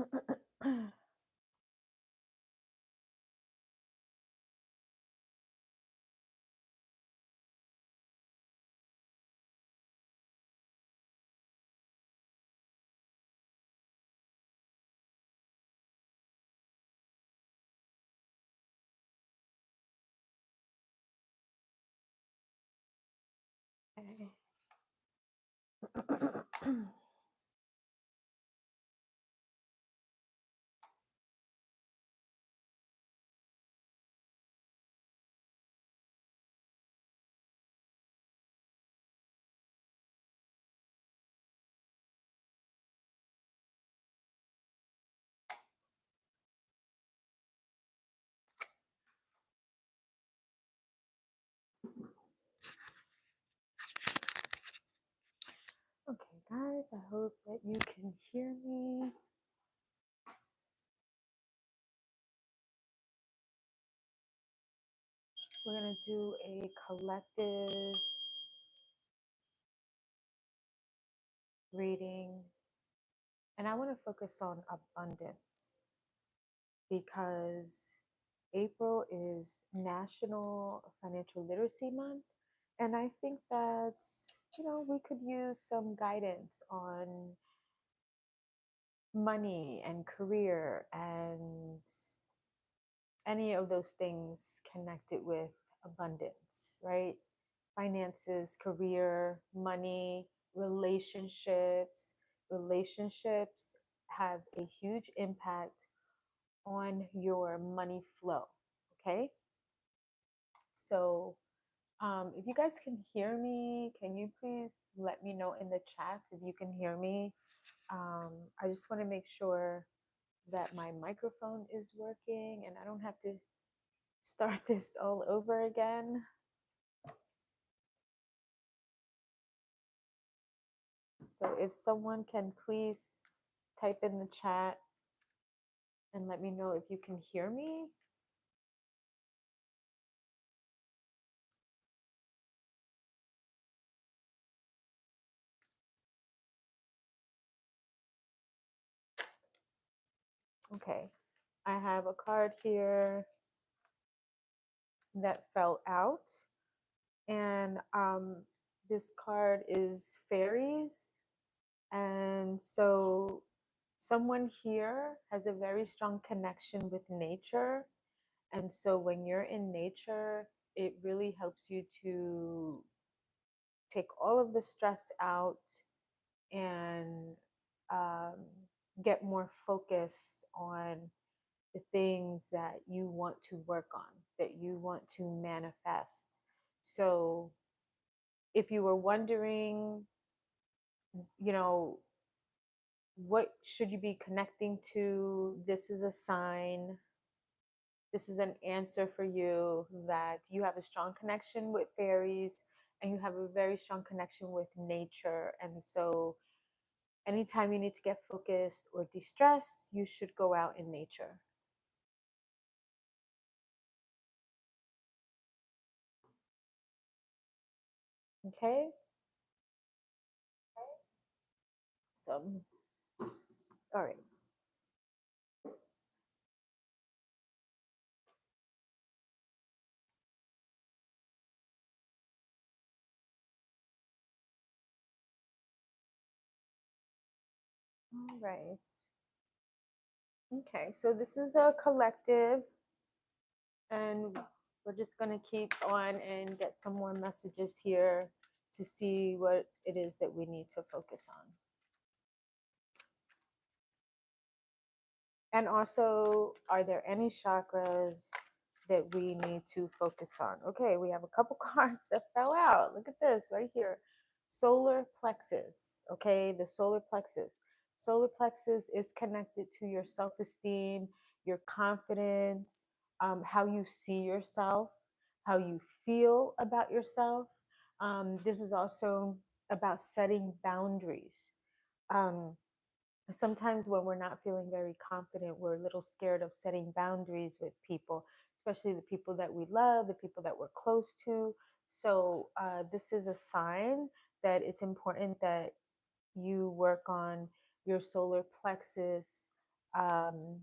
Okay. Okay, guys, I hope that you can hear me. We're going to do a collective reading, and I want to focus on abundance because April is National Financial Literacy Month, and I think that, we could use some guidance on money and career and any of those things connected with abundance, right? Finances, career, money, relationships. Relationships have a huge impact on your money flow. Okay. So, if you guys can hear me, can you please let me know in the chat if you can hear me? I just want to make sure that my microphone is working and I don't have to start this all over again. So if someone can please type in the chat and let me know if you can hear me. Okay, I have a card here that fell out, and this card is fairies. And so someone here has a very strong connection with nature. And so when you're in nature, it really helps you to take all of the stress out and um, get more focus on the things that you want to work on, that you want to manifest. So if you were wondering, you know, what should you be connecting to, this is a sign, this is an answer for you that you have a strong connection with fairies and you have a very strong connection with nature. And so anytime you need to get focused or de-stress, you should go out in nature. Okay? So, all right. All right. Okay, so this is a collective, and we're just going to keep on and get some more messages here to see what it is that we need to focus on. And also, are there any chakras that we need to focus on? Okay, we have a couple cards that fell out. Look at this right here. Solar plexus. Okay, the solar plexus. Solar plexus is connected to your self esteem, your confidence, how you see yourself, how you feel about yourself. This is also about setting boundaries. Um, Sometimes when we're not feeling very confident, we're a little scared of setting boundaries with people, especially the people that we love, the people that we're close to. So this is a sign that it's important that you work on your solar plexus Um,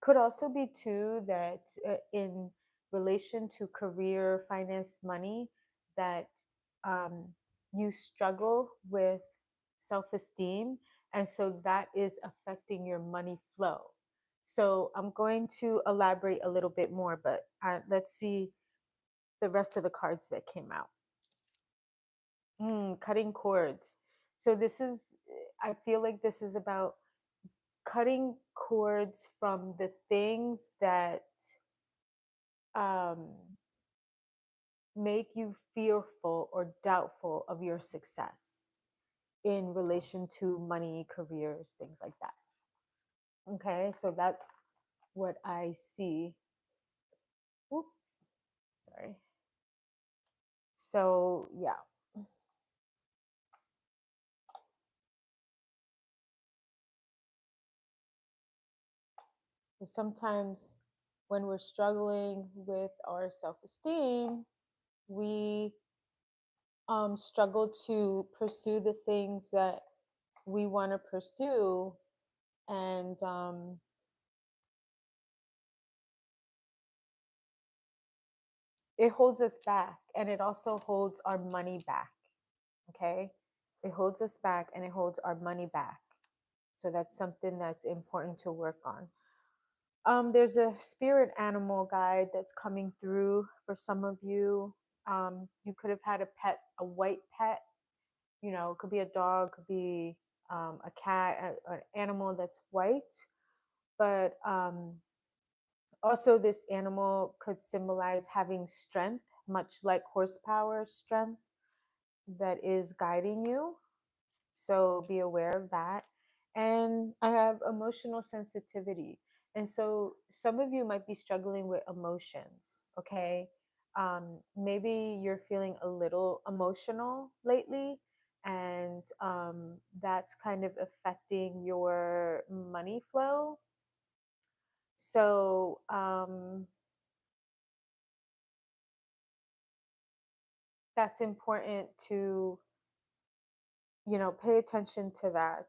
could also be too that in relation to career, finance, money, that um, you struggle with self-esteem, and so that is affecting your money flow. So I'm going to elaborate a little bit more, but let's see the rest of the cards that came out. Cutting cords. So this is, I feel like this is about cutting cords from the things that um, make you fearful or doubtful of your success in relation to money, careers, things like that. Okay, so that's what I see. Oop, sorry. So, yeah. Sometimes when we're struggling with our self esteem, we struggle to pursue the things that we want to pursue, and it holds us back, and it also holds our money back. Okay, it holds us back and it holds our money back. So that's something that's important to work on. There's a spirit animal guide that's coming through for some of you. You could have had a pet, a white pet. You know, it could be a dog, could be a cat, an animal that's white. But also, this animal could symbolize having strength, much like horsepower strength that is guiding you. So be aware of that. And I have emotional sensitivity. And so some of you might be struggling with emotions, okay? Maybe you're feeling a little emotional lately, and that's kind of affecting your money flow. So, that's important to, you know, pay attention to that.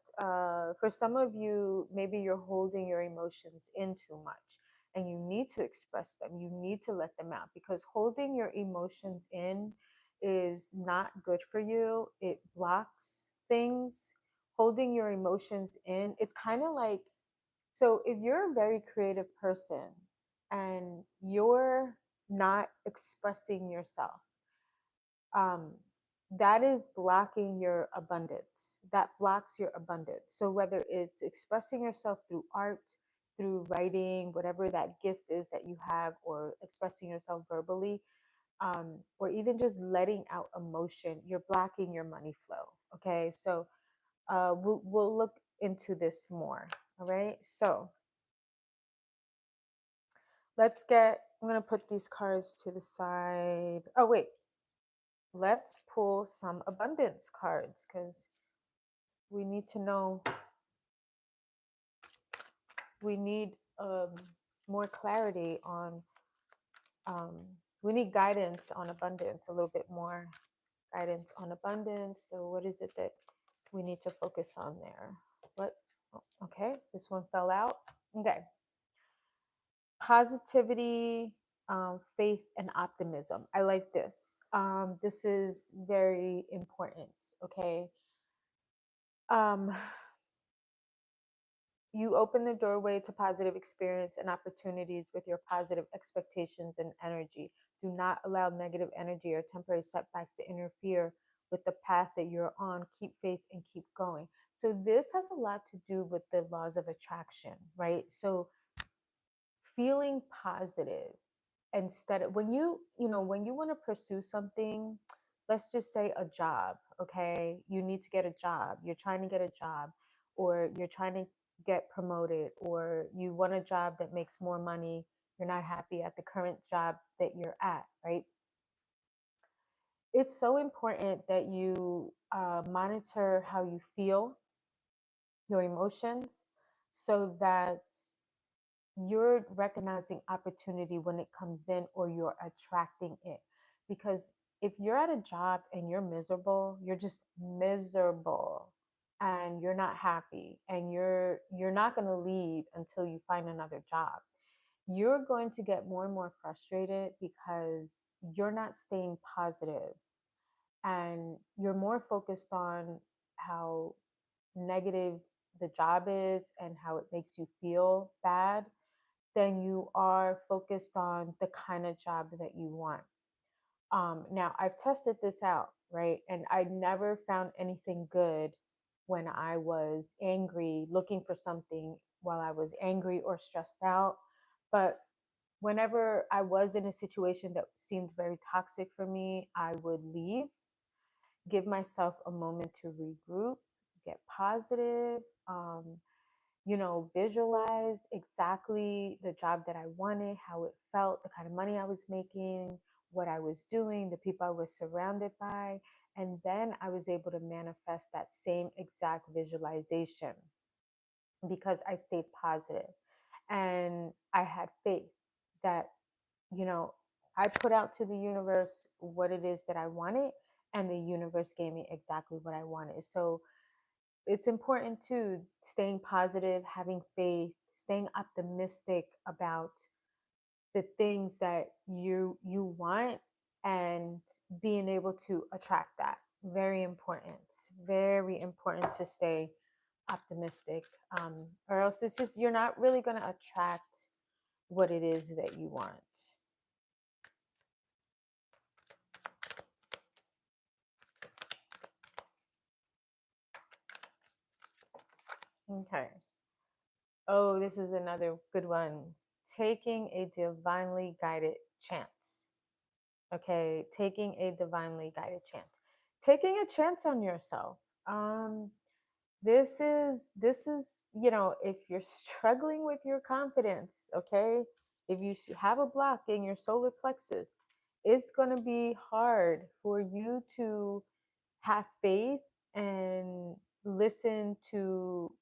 For some of you, maybe you're holding your emotions in too much, and you need to express them. You need to let them out, because holding your emotions in is not good for you. It blocks things. Holding your emotions in, it's kind of like, so if you're a very creative person and you're not expressing yourself, um, that is blocking your abundance. That blocks your abundance. So whether it's expressing yourself through art, through writing, whatever that gift is that you have, or expressing yourself verbally, or even just letting out emotion, you're blocking your money flow. Okay, so we'll look into this more. All right, so let's get. I'm gonna put these cards to the side. Oh wait, let's pull some abundance cards, because we need to know, we need more clarity on, um, we need guidance on abundance, a little bit more guidance on abundance. So what is it that we need to focus on there? What? Okay, this one fell out. Okay. Positivity, faith, and optimism. I like this. This is very important. Okay. Um, You open the doorway to positive experience and opportunities with your positive expectations and energy. Do not allow negative energy or temporary setbacks to interfere with the path that you're on. Keep faith and keep going. So, this has a lot to do with the laws of attraction, right? So, feeling positive instead of, when you want to pursue something, let's just say a job. Okay, you need to get a job, you're trying to get a job, or you're trying to get promoted, or you want a job that makes more money, you're not happy at the current job that you're at, right? It's so important that you monitor how you feel, your emotions, so that you're recognizing opportunity when it comes in, or you're attracting it. Because if you're at a job and you're miserable, you're just miserable, and you're not happy, and you're not going to leave until you find another job, you're going to get more and more frustrated because you're not staying positive, and you're more focused on how negative the job is and how it makes you feel bad than you are focused on the kind of job that you want. Now, I've tested this out, right? And I never found anything good when I was angry, looking for something while I was angry or stressed out. But whenever I was in a situation that seemed very toxic for me, I would leave, give myself a moment to regroup, get positive, visualize exactly the job that I wanted, how it felt, the kind of money I was making, what I was doing, the people I was surrounded by. And then I was able to manifest that same exact visualization because I stayed positive and I had faith that, you know, I put out to the universe what it is that I wanted, and the universe gave me exactly what I wanted. So it's important too, staying positive, having faith, staying optimistic about the things that you want, and being able to attract that. Very important. Very important to stay optimistic, or else it's just, you're not really going to attract what it is that you want. Okay. Oh, this is another good one. Taking a divinely guided chance. Okay, taking a divinely guided chance. Taking a chance on yourself. Um, this is, if you're struggling with your confidence, okay, if you have a block in your solar plexus, it's going to be hard for you to have faith and listen to,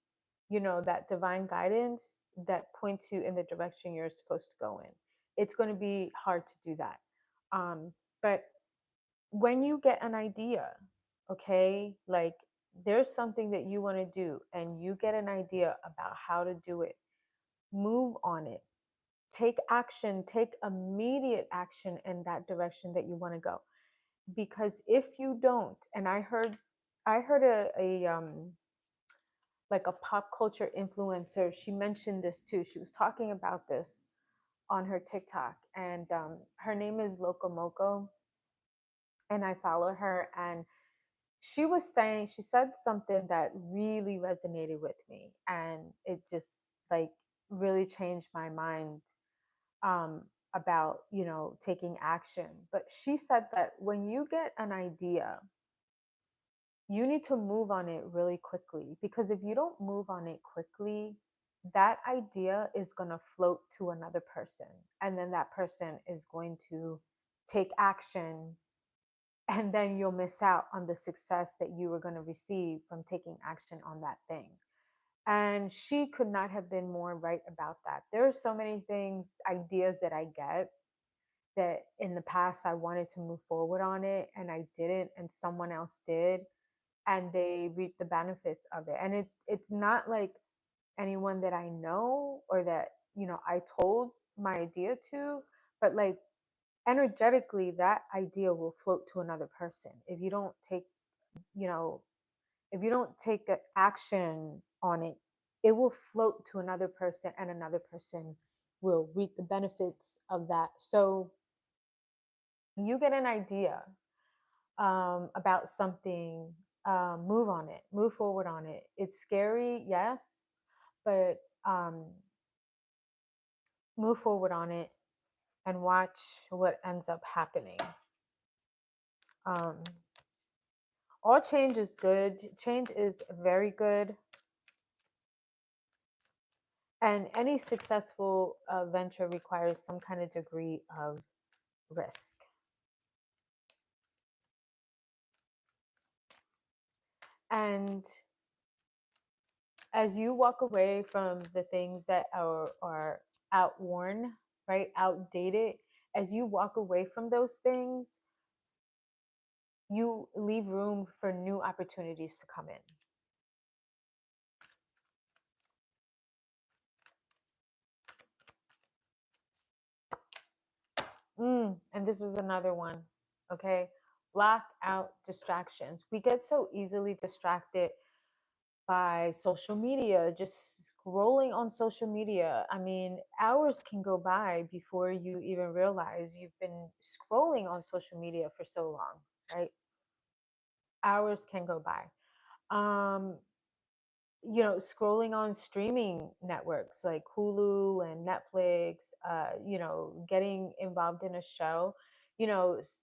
that divine guidance that points you in the direction you're supposed to go in. It's going to be hard to do that. But when you get an idea, okay, like there's something that you want to do and you get an idea about how to do it, move on it. Take action, take immediate action in that direction that you want to go. Because if you don't, and I heard a like a pop culture influencer, she mentioned this too. She was talking about this on her TikTok, and her name is Locomoco, and I follow her. And she said something that really resonated with me, and it just like really changed my mind, um, about taking action. But she said that when you get an idea, you need to move on it really quickly, because if you don't move on it quickly, that idea is going to float to another person, and then that person is going to take action, and then you'll miss out on the success that you were going to receive from taking action on that thing. And she could not have been more right about that. There are so many things, ideas that I get that in the past I wanted to move forward on it and I didn't, and someone else did, and they reap the benefits of it. And it's not like anyone that I know or that, I told my idea to, but like energetically that idea will float to another person. If you don't take, you know, if you don't take action on it, it will float to another person, and another person will reap the benefits of that. So you get an idea, about something, move on it, move forward on it. It's scary, yes, but move forward on it and watch what ends up happening. Um, all change is good. Change is very good. And any successful venture requires some kind of degree of risk. And as you walk away from the things that are outworn, right, outdated, as you walk away from those things, you leave room for new opportunities to come in. And this is another one, okay? Block out distractions. We get so easily distracted by social media, just scrolling on social media. I mean, hours can go by before you even realize you've been scrolling on social media for so long, right? Hours can go by. Um, scrolling on streaming networks like Hulu and Netflix, getting involved in a show,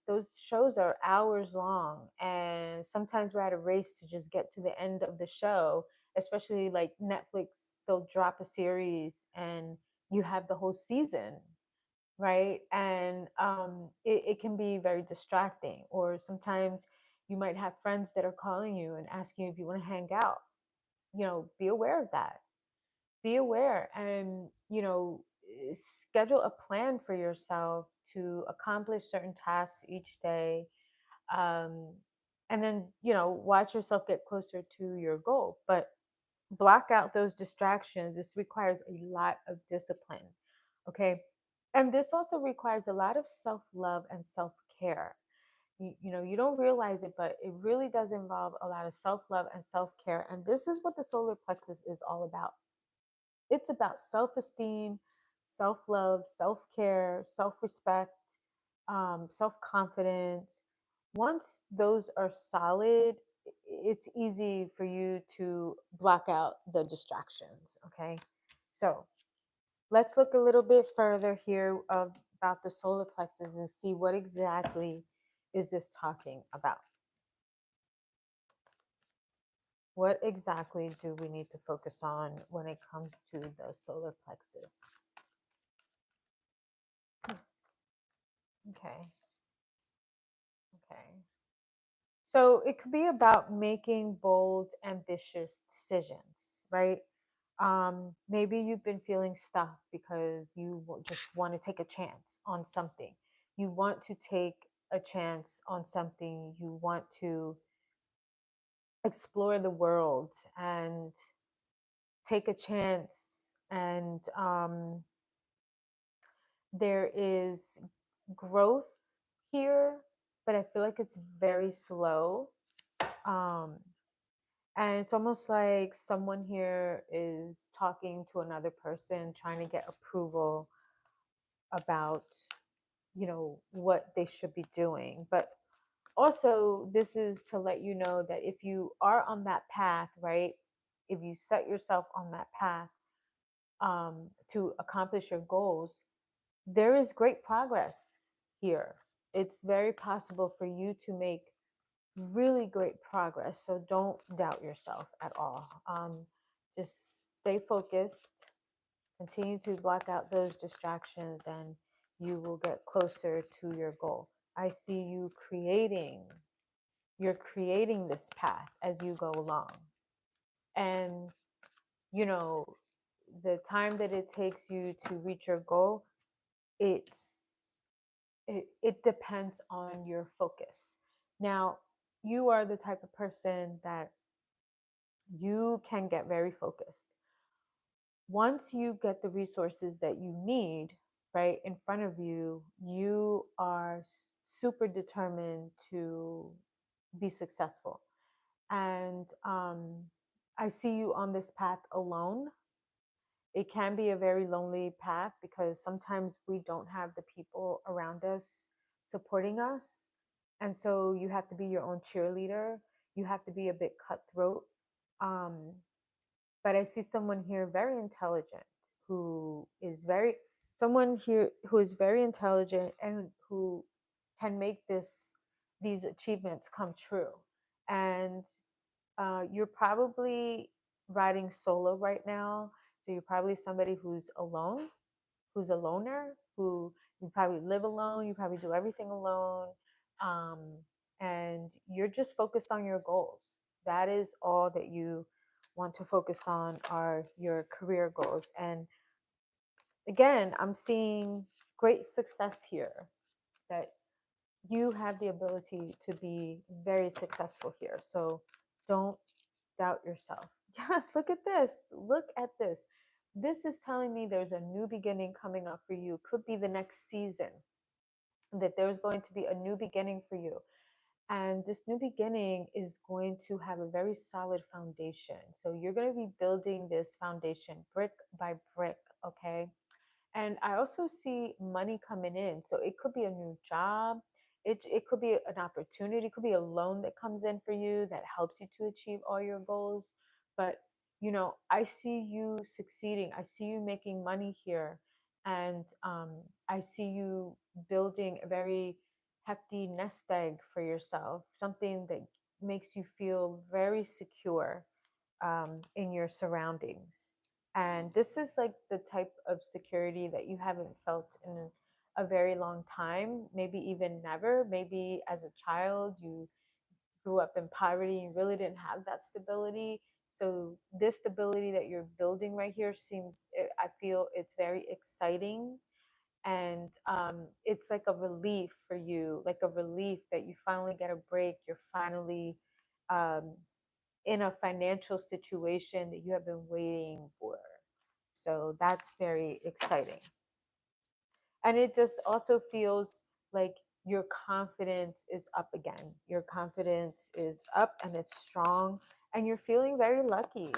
those shows are hours long. And sometimes we're at a race to just get to the end of the show, especially like Netflix, they'll drop a series and you have the whole season, right? And it can be very distracting. Or sometimes you might have friends that are calling you and asking you if you want to hang out. Be aware of that. Be aware, and schedule a plan for yourself to accomplish certain tasks each day. um, and then watch yourself get closer to your goal, but block out those distractions. This requires a lot of discipline, okay? And this also requires a lot of self-love and self-care. You don't realize it, but it really does involve a lot of self-love and self-care. And this is what the solar plexus is all about. It's about self-esteem, self-love, self-care, self-respect, self-confidence. Once those are solid, it's easy for you to block out the distractions, okay? So let's look a little bit further here about the solar plexus and see what exactly is this talking about. What exactly do we need to focus on when it comes to the solar plexus? Okay, okay. So it could be about making bold, ambitious decisions, right? Maybe you've been feeling stuck because you just want to take a chance on something. You want to take a chance on something. You want to explore the world and take a chance. And there is growth here, but I feel like it's very slow. Um, and it's almost like someone here is talking to another person, trying to get approval about, what they should be doing. But also, this is to let you know that if you are on that path, right? If you set yourself on that path to accomplish your goals, there is great progress here. It's very possible for you to make really great progress. So don't doubt yourself at all. Just stay focused, continue to block out those distractions, and you will get closer to your goal. I see you're creating this path as you go along. And, you know, the time that it takes you to reach your goal, it's it depends on your focus. Now, you are the type of person that you can get very focused. Once you get the resources that you need right in front of you, you are super determined to be successful. And I see you on this path alone. It can be a very lonely path because sometimes we don't have the people around us supporting us. And so you have to be your own cheerleader. You have to be a bit cutthroat. Um, but I see someone here very intelligent who is very, someone here who is very intelligent and who can make these achievements come true. And you're probably riding solo right now. So you're probably somebody who's alone, who's a loner, who you probably live alone, you probably do everything alone. Um, and you're just focused on your goals. That is all that you want to focus on are your career goals. And again, I'm seeing great success here, that you have the ability to be very successful here. So don't doubt yourself. Yeah, look at this. Look at this. This is telling me there's a new beginning coming up for you. Could be the next season. that there's going to be a new beginning for you. And this new beginning is going to have a very solid foundation. So you're going to be building this foundation brick by brick, okay? And I also see money coming in. So it could be a new job. It could be an opportunity. It could be a loan that comes in for you that helps you to achieve all your goals. But, I see you succeeding. I see you making money here. And I see you building a very hefty nest egg for yourself, something that makes you feel very secure in your surroundings. And this is like the type of security that you haven't felt in a very long time, maybe even never. Maybe as a child, you grew up in poverty and really didn't have that stability. So, this stability that you're building right here I feel it's very exciting. And it's like a relief for you, like a relief that you finally get a break. You're finally um, in a financial situation that you have been waiting for. So that's very exciting. And it just also feels like your confidence is up again. Your confidence is up and it's strong, and you're feeling very lucky.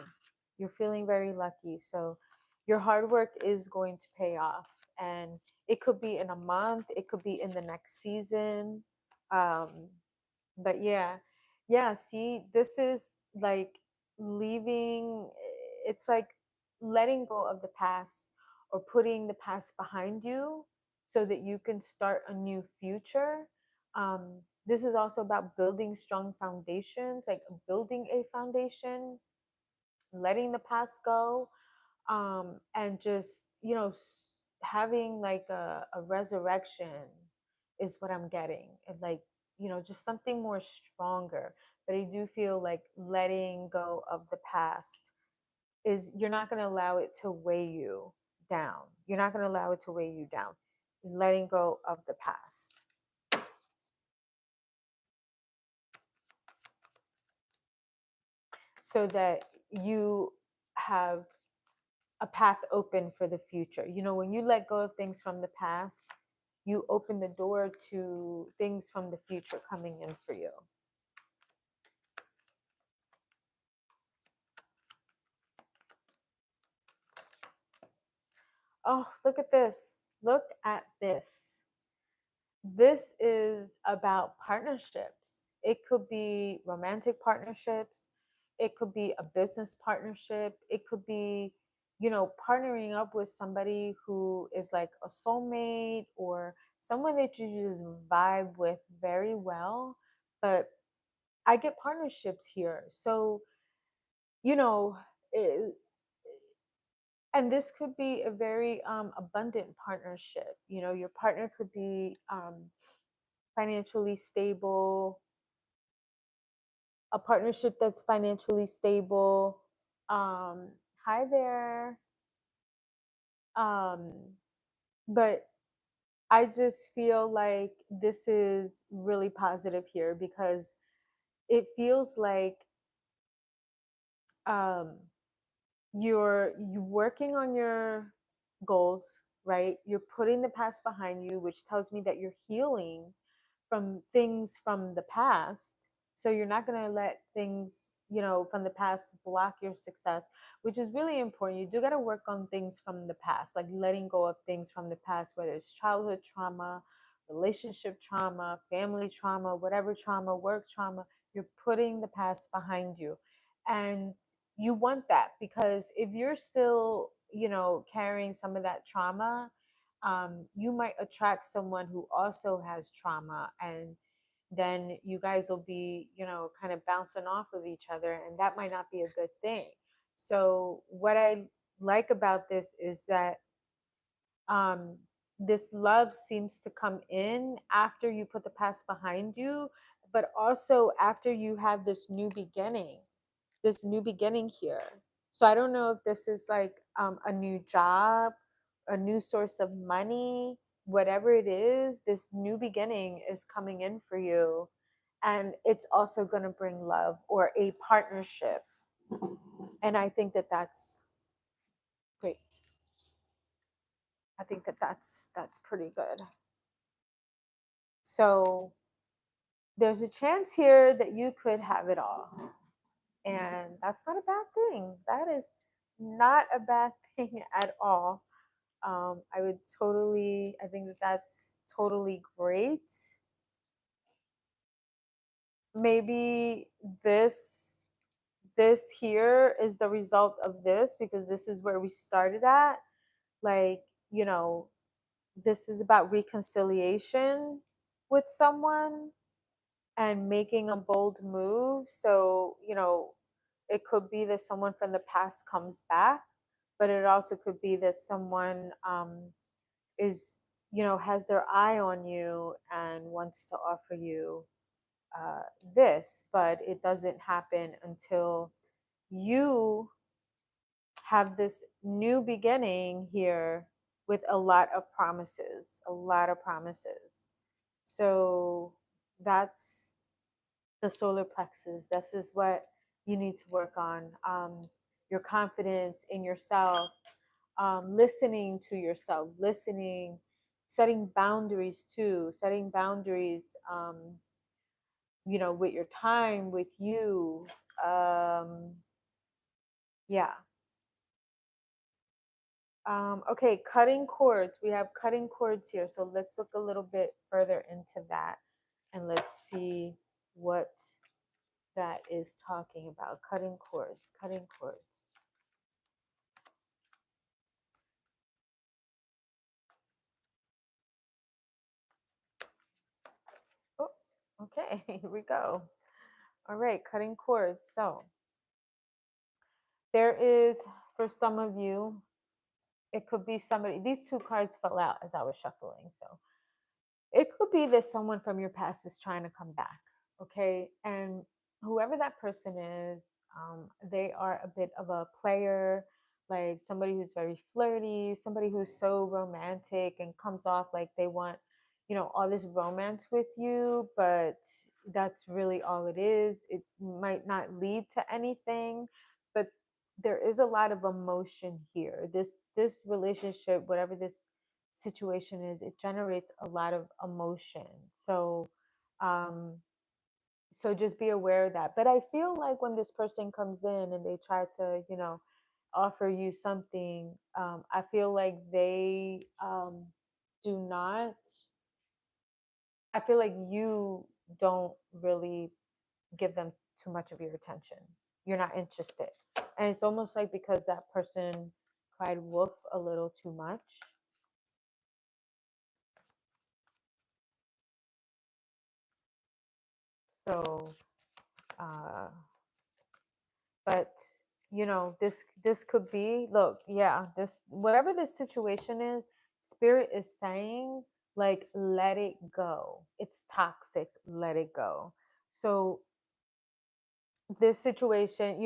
You're feeling very lucky. So your hard work is going to pay off. And it could be in a month, it could be in the next season. Um, but yeah, see, this is like leaving, it's like letting go of the past, or putting the past behind you so that you can start a new future. This is also about building strong foundations, like building a foundation, letting the past go, and just having like a resurrection is what I'm getting. And like, just something more stronger. But I do feel like letting go of the past is, you're not going to allow it to weigh you down. You're not going to allow it to weigh you down. Letting go of the past so that you have a path open for the future. When you let go of things from the past, you open the door to things from the future coming in for you. Oh, look at this. Look at this. This is about partnerships. It could be romantic partnerships. It could be a business partnership. It could be, partnering up with somebody who is like a soulmate, or someone that you just vibe with very well. But I get partnerships here. So, you know, it, and this could be a very abundant partnership. Your partner could be financially stable, a partnership that's financially stable. Um, Hi there. Um, but I just feel like this is really positive here, because it feels like um, you're working on your goals, right? You're putting the past behind you, which tells me that you're healing from things from the past. So you're not going to let things, from the past block your success, which is really important. You do got to work on things from the past, like letting go of things from the past, whether it's childhood trauma, relationship trauma, family trauma, whatever trauma, work trauma. You're putting the past behind you. And you want that, because if you're still, carrying some of that trauma, you might attract someone who also has trauma, and then you guys will be, kind of bouncing off of each other, and that might not be a good thing. So what I like about this is that um, this love seems to come in after you put the past behind you, but also after you have this new beginning here. So I don't know if this is like a new job, a new source of money, whatever it is, this new beginning is coming in for you. And it's also going to bring love or a partnership. And I think that that's great. I think that that's pretty good. So there's a chance here that you could have it all. And that's not a bad thing. That is not a bad thing at all. I think that that's totally great. Maybe this this here is the result of this, because this is where we started at. Like, you know, this is about reconciliation with someone and making a bold move. So, it could be that someone from the past comes back, but it also could be that someone is, has their eye on you and wants to offer you uh, this, but it doesn't happen until you have this new beginning here with a lot of promises, a lot of promises. So that's the solar plexus. This is what you need to work on. Your confidence in yourself, listening to yourself, setting boundaries too, setting boundaries, with your time, with you. Yeah. Okay, cutting cords. We have cutting cords here. So let's look a little bit further into that and let's see what that is talking about. Cutting cords, cutting cords. Oh, okay, here we go. All right, cutting cords. So there is, for some of you, it could be somebody, these two cards fell out as I was shuffling. So it could be that someone from your past is trying to come back. Okay. And whoever that person is, they are a bit of a player, like somebody who's very flirty, somebody who's so romantic and comes off like they want, all this romance with you, but that's really all it is. It might not lead to anything, but there is a lot of emotion here. This relationship, whatever this situation is, it generates a lot of emotion. Um so just be aware of that. But I feel like when this person comes in and they try to, offer you something, I feel like they do not, I feel like you don't really give them too much of your attention. You're not interested. And it's almost like because that person cried wolf a little too much. So uh but this could be, look, yeah, this, whatever this situation is, spirit is saying, like, let it go. It's toxic, let it go. So this situation,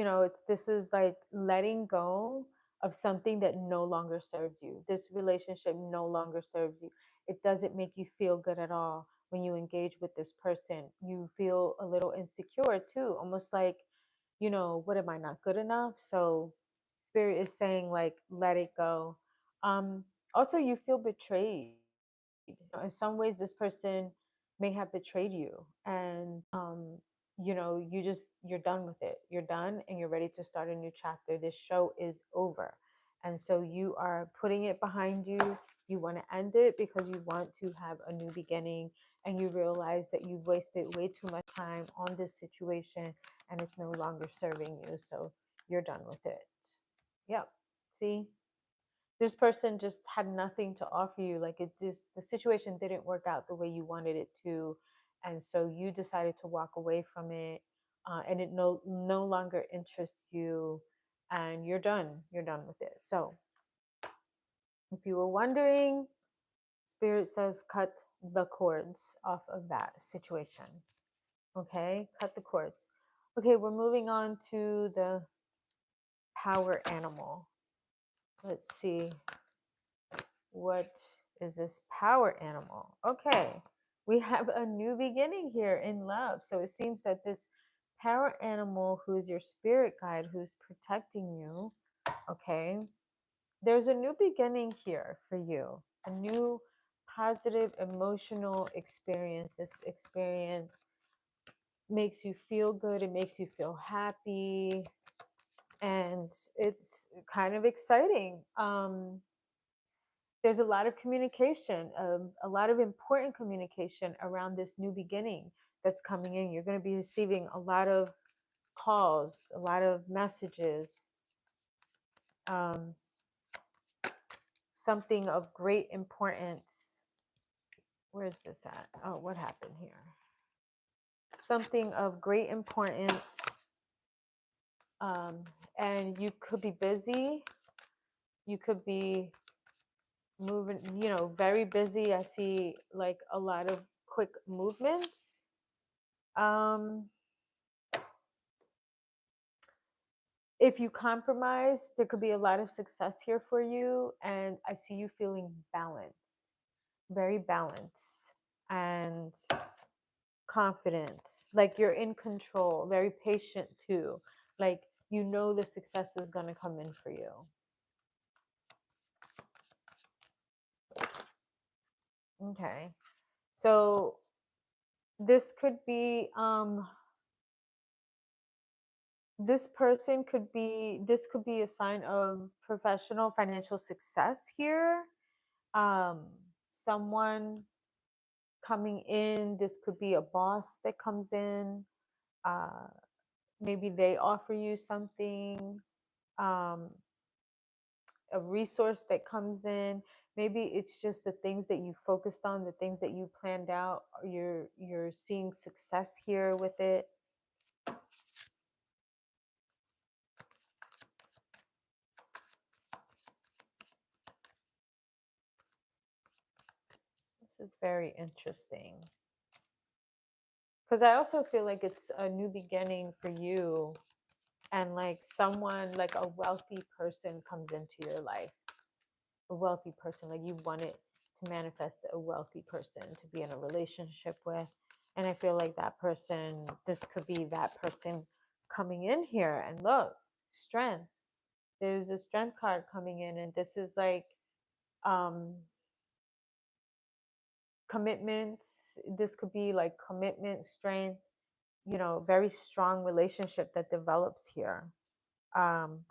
this is like letting go of something that no longer serves you. This relationship no longer serves you. It doesn't make you feel good at all when you engage with this person. You feel a little insecure too, almost like, what, am I not good enough? So spirit is saying, like, let it go. Also, you feel betrayed. In some ways, this person may have betrayed you, and you're done with it. You're done, and you're ready to start a new chapter. This show is over, and so you are putting it behind you. You want to end it because you want to have a new beginning, and you realize that you've wasted way too much time on this situation, and it's no longer serving you. So you're done with it. Yep. See, this person just had nothing to offer you. Like, it just, the situation didn't work out the way you wanted it to, and so you decided to walk away from it, and it no longer interests you, and you're done with it. So if you were wondering, spirit says cut the cords off of that situation. Okay, cut the cords. Okay, we're moving on to the power animal. Let's see. What is this power animal? Okay, we have a new beginning here in love. So it seems that this power animal, who's your spirit guide, who's protecting you, okay, there's a new beginning here for you, a new positive emotional experience. This experience makes you feel good, it makes you feel happy, and it's kind of exciting. There's a lot of communication, a lot of important communication around this new beginning that's coming in. You're going to be receiving a lot of calls, a lot of messages, um, something of great importance. Where's this at? Oh, what happened here? Something of great importance. And you could be busy. You could be moving, very busy. I see like a lot of quick movements. If you compromise, there could be a lot of success here for you. And I see you feeling balanced, very balanced and confident. Like you're in control, very patient too. Like the success is going to come in for you. Okay. So this could be this could be a sign of professional financial success here. Someone coming in, this could be a boss that comes in. Maybe they offer you something, um, a resource that comes in. Maybe it's just the things that you focused on, the things that you planned out. You're seeing success here with it. This is very interesting. Because I also feel like it's a new beginning for you, and like someone, like a wealthy person comes into your life. A wealthy person, like you wanted to manifest a wealthy person to be in a relationship with. And I feel like this could be that person coming in here. And look, strength. There's a strength card coming in, and this is like commitments. This could be like commitment, strength, very strong relationship that develops here,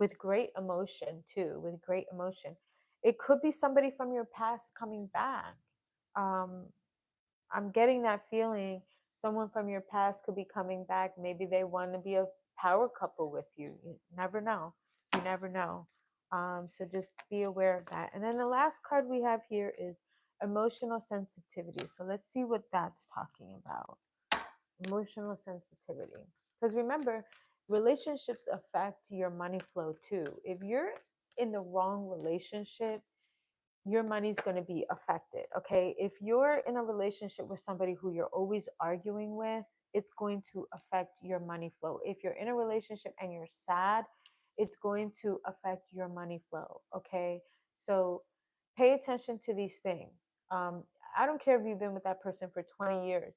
with great emotion too, with great emotion. It could be somebody from your past coming back. um, I'm getting that feeling. Someone from your past could be coming back. Maybe they want to be a power couple with you. You never know. You never know. So just be aware of that. And then the last card we have here is emotional sensitivity. So let's see what that's talking about. Emotional sensitivity. Because remember, relationships affect your money flow too. If you're in the wrong relationship, your money's going to be affected. Okay. If you're in a relationship with somebody who you're always arguing with, it's going to affect your money flow. If you're in a relationship and you're sad, it's going to affect your money flow. Okay. So pay attention to these things. I don't care if you've been with that person for 20 years.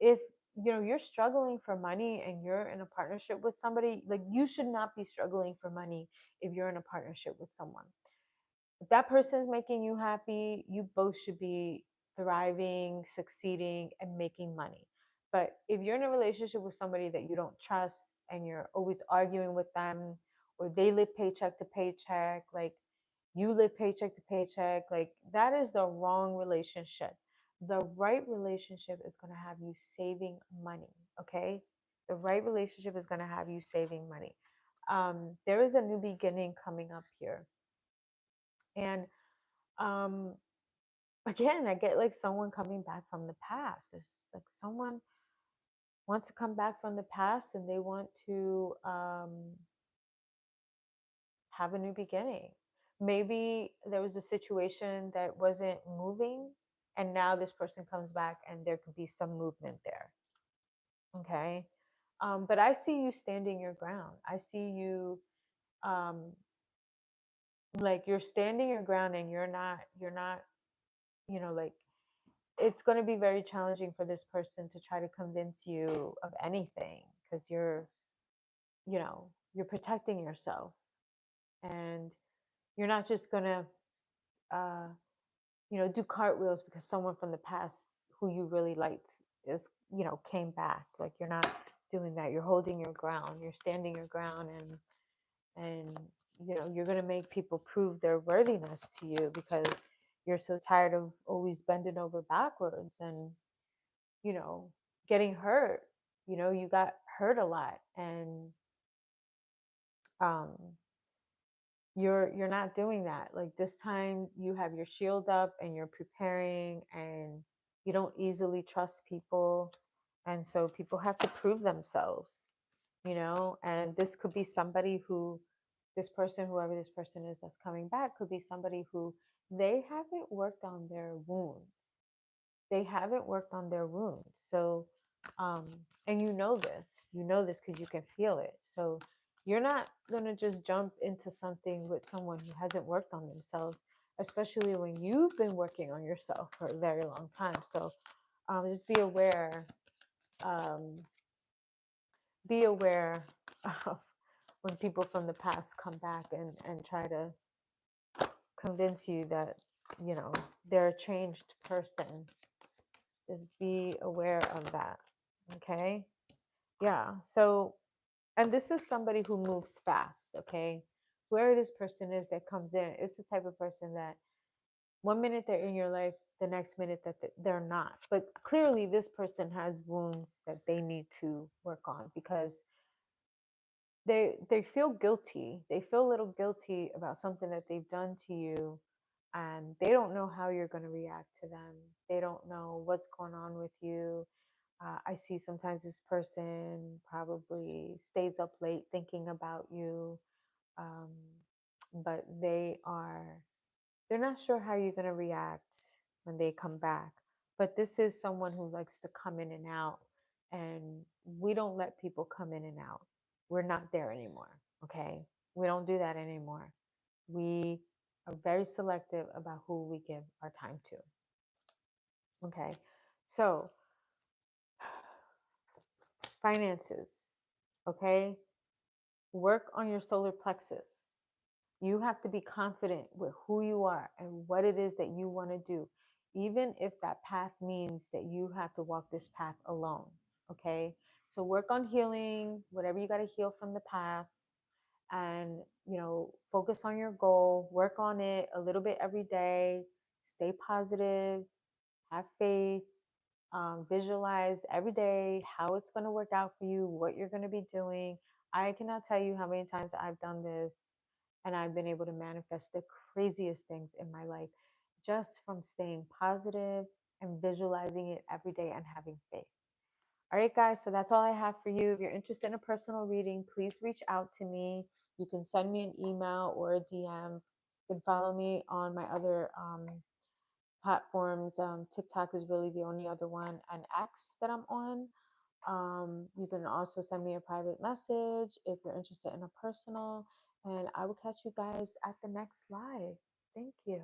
If you're struggling for money and you're in a partnership with somebody, like you should not be struggling for money if you're in a partnership with someone. If that person's making you happy, you both should be thriving, succeeding, and making money. But if you're in a relationship with somebody that you don't trust and you're always arguing with them, or they live paycheck to paycheck, like you live paycheck to paycheck, like that is the wrong relationship. The right relationship is going to have you saving money. Okay. The right relationship is going to have you saving money. There is a new beginning coming up here. And um again, I get like someone coming back from the past. It's like someone wants to come back from the past and they want to have a new beginning. Maybe there was a situation that wasn't moving, and now this person comes back and there could be some movement there. Okay. But I see you standing your ground. I see you um like you're standing your ground, and you're not like it's going to be very challenging for this person to try to convince you of anything, because you're protecting yourself, and you're not just going to do cartwheels because someone from the past who you really liked is, came back. Like, you're not doing that. You're holding your ground. You're standing your ground, and you're going to make people prove their worthiness to you because you're so tired of always bending over backwards and, you know, getting hurt. You got hurt a lot, and um you're not doing that. Like, this time you have your shield up and you're preparing, and you don't easily trust people, and so people have to prove themselves. And this could be somebody who, this person, whoever this person is that's coming back, could be somebody who, they haven't worked on their wounds. So um and you know this because you can feel it. So you're not going to just jump into something with someone who hasn't worked on themselves, especially when you've been working on yourself for a very long time. So just um be aware of when people from the past come back and try to convince you that they're a changed person. Just be aware of that. Okay. Yeah. So, and this is somebody who moves fast. Okay. Whoever this person is that comes in is the type of person that one minute they're in your life, the next minute that they're not. But clearly, this person has wounds that they need to work on because they feel guilty. They feel a little guilty about something that they've done to you, and they don't know how you're going to react to them. They don't know what's going on with you. I see sometimes this person probably stays up late thinking about you, um, but they're not sure how you're going to react when they come back. But this is someone who likes to come in and out, and we don't let people come in and out. We're not there anymore. Okay. We don't do that anymore. We are very selective about who we give our time to. Okay. So, finances. Okay. Work on your solar plexus. You have to be confident with who you are and what it is that you want to do, even if that path means that you have to walk this path alone. Okay. So work on healing, whatever you got to heal from the past, and, focus on your goal, work on it a little bit every day, stay positive, have faith, visualize every day how it's going to work out for you, what you're going to be doing. I cannot tell you how many times I've done this and I've been able to manifest the craziest things in my life just from staying positive and visualizing it every day and having faith. All right, guys, so that's all I have for you. If you're interested in a personal reading, please reach out to me. You can send me an email or a DM. You can follow me on my other platforms. TikTok is really the only other one, and X that I'm on. You can also send me a private message if you're interested in a personal, and I will catch you guys at the next live. Thank you.